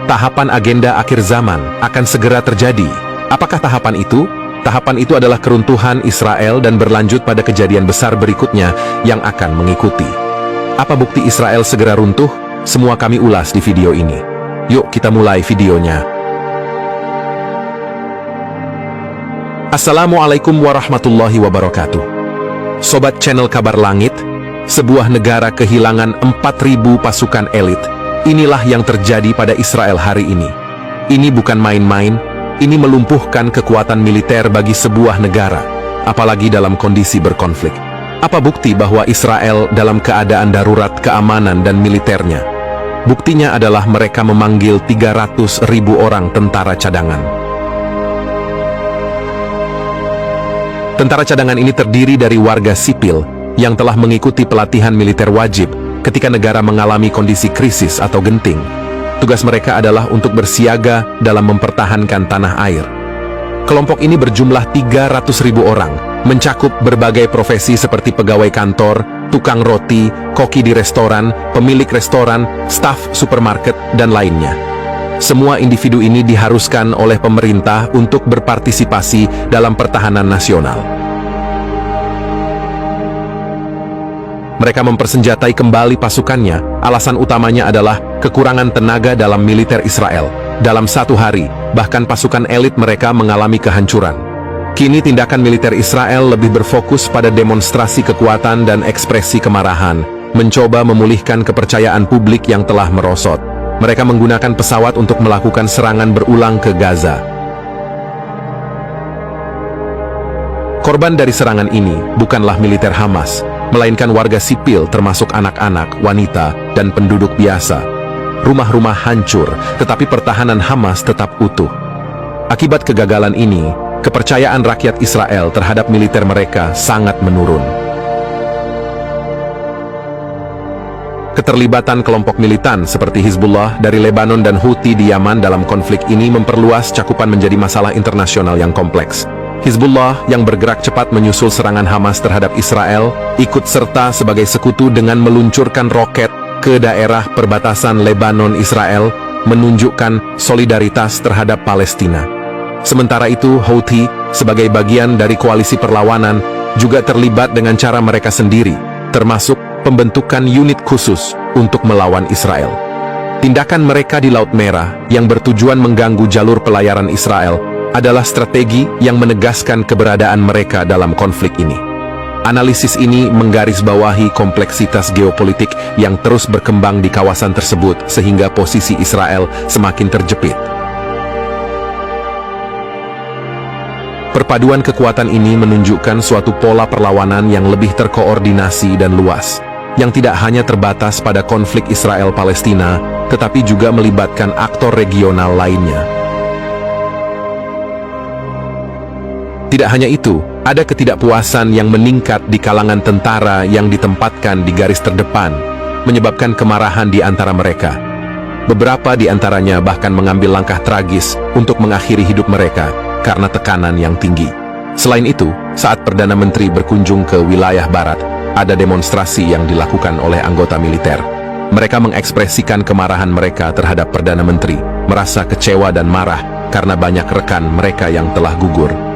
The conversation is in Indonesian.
tahapan agenda akhir zaman akan segera terjadi. Apakah tahapan itu? Tahapan itu adalah keruntuhan Israel dan berlanjut pada kejadian besar berikutnya yang akan mengikuti. Apa bukti Israel segera runtuh? Semua kami ulas di video ini. Yuk kita mulai videonya. Assalamualaikum warahmatullahi wabarakatuh. Sobat channel Kabar Langit, sebuah negara kehilangan 4.000 pasukan elit. Inilah yang terjadi pada Israel hari ini. Ini bukan main-main, ini melumpuhkan kekuatan militer bagi sebuah negara, apalagi dalam kondisi berkonflik. Apa bukti bahwa Israel dalam keadaan darurat keamanan dan militernya? Buktinya adalah mereka memanggil 300.000 orang tentara cadangan. Tentara cadangan ini terdiri dari warga sipil yang telah mengikuti pelatihan militer wajib ketika negara mengalami kondisi krisis atau genting. Tugas mereka adalah untuk bersiaga dalam mempertahankan tanah air. Kelompok ini berjumlah 300.000 orang, mencakup berbagai profesi seperti pegawai kantor, tukang roti, koki di restoran, pemilik restoran, staf supermarket, dan lainnya. Semua individu ini diharuskan oleh pemerintah untuk berpartisipasi dalam pertahanan nasional. Mereka mempersenjatai kembali pasukannya. Alasan utamanya adalah kekurangan tenaga dalam militer Israel. Dalam satu hari, bahkan pasukan elit mereka mengalami kehancuran. Kini tindakan militer Israel lebih berfokus pada demonstrasi kekuatan dan ekspresi kemarahan, mencoba memulihkan kepercayaan publik yang telah merosot. Mereka menggunakan pesawat untuk melakukan serangan berulang ke Gaza. Korban dari serangan ini bukanlah militer Hamas, melainkan warga sipil termasuk anak-anak, wanita, dan penduduk biasa. Rumah-rumah hancur, tetapi pertahanan Hamas tetap utuh. Akibat kegagalan ini, kepercayaan rakyat Israel terhadap militer mereka sangat menurun. Keterlibatan kelompok militan seperti Hizbullah dari Lebanon dan Houthi di Yaman dalam konflik ini memperluas cakupan menjadi masalah internasional yang kompleks. Hizbullah yang bergerak cepat menyusul serangan Hamas terhadap Israel, ikut serta sebagai sekutu dengan meluncurkan roket ke daerah perbatasan Lebanon-Israel, menunjukkan solidaritas terhadap Palestina. Sementara itu, Houthi, sebagai bagian dari koalisi perlawanan, juga terlibat dengan cara mereka sendiri, termasuk pembentukan unit khusus untuk melawan Israel. Tindakan mereka di Laut Merah yang bertujuan mengganggu jalur pelayaran Israel adalah strategi yang menegaskan keberadaan mereka dalam konflik ini. Analisis ini menggarisbawahi kompleksitas geopolitik yang terus berkembang di kawasan tersebut sehingga posisi Israel semakin terjepit. Perpaduan kekuatan ini menunjukkan suatu pola perlawanan yang lebih terkoordinasi dan luas, yang tidak hanya terbatas pada konflik Israel-Palestina, tetapi juga melibatkan aktor regional lainnya. Tidak hanya itu, ada ketidakpuasan yang meningkat di kalangan tentara yang ditempatkan di garis terdepan, menyebabkan kemarahan di antara mereka. Beberapa di antaranya bahkan mengambil langkah tragis untuk mengakhiri hidup mereka karena tekanan yang tinggi. Selain itu, saat Perdana Menteri berkunjung ke wilayah barat, ada demonstrasi yang dilakukan oleh anggota militer. Mereka mengekspresikan kemarahan mereka terhadap Perdana Menteri, merasa kecewa dan marah karena banyak rekan mereka yang telah gugur.